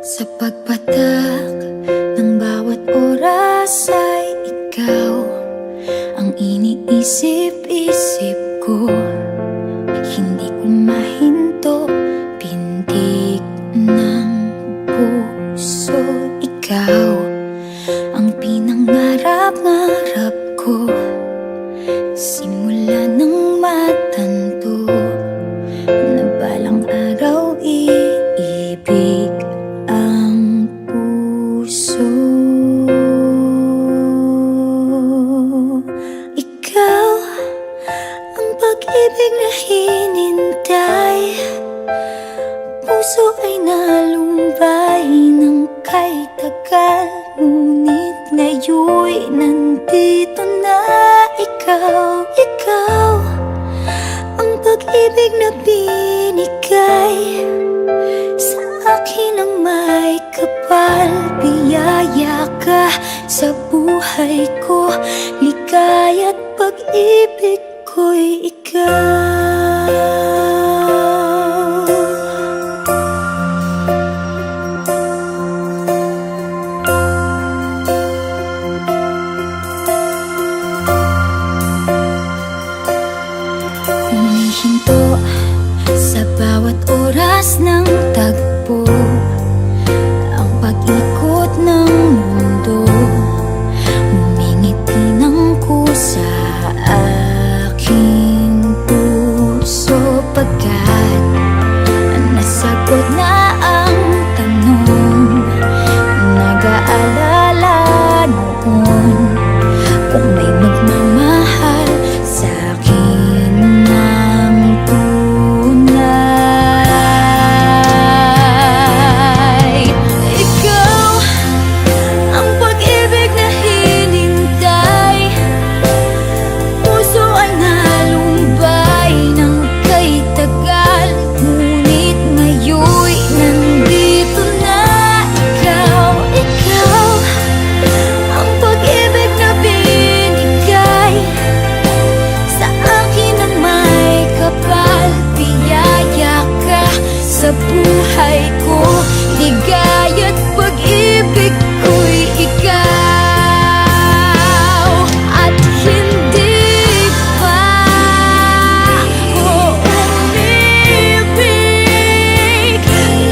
Sa pagpatak ng bawat oras ay ikaw ang iniisip-isip ko. Hindi ko mahinto, pintig ng puso. Ikaw ang pinangarap-ngarap ko, simula ng matanto na balang araw iibig ang puso. Ikaw ang pag-ibig na hinintay, puso ay nalumbay ng kay tagal, ngunit ngayon'y nandito na ikaw. Ikaw ang pag-ibig na binigay sa akin ang may kapal. Biyaya ka sa buhay ko, ligaya't pag-ibig ko'y ikaw. Humihinto sa bawat oras ng tagpo, ang pag-ikot ng mundo, ngumingiti ng kusa aking puso. Pagkat nasagot na ang tanong, nag-aalala noon kung may magmamahal sa'kin ng tunay. Ikaw ang pag-ibig na hinintay, puso ay nalumbay ng kay tagal, ngunit ngayon'y nandito na ikaw. Ikaw ang pag-ibig na binigay sa akin ang may kapal. Biyaya ka sa buhay ko, ligaya't pag-ibig ko'y ikaw. At hindi pa ako umibig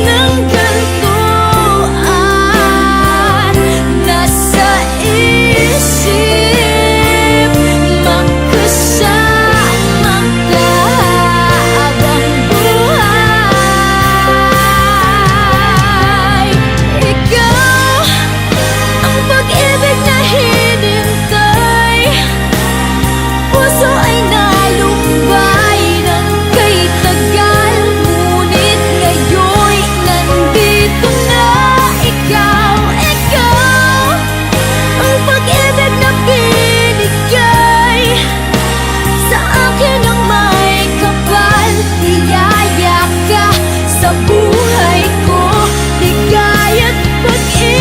ng ganito, at nasa isip magkasama ka habang buhay. Ikaw ang pag-ibig na hinintay, puso ay nalumbay ng kay tagal, ngunit ngayon'y nandito na ikaw. Ikaw ang pag-ibig na binigay sa akin ang may kapal. Biyaya ka sa buhay ko, ligaya't pag-ibig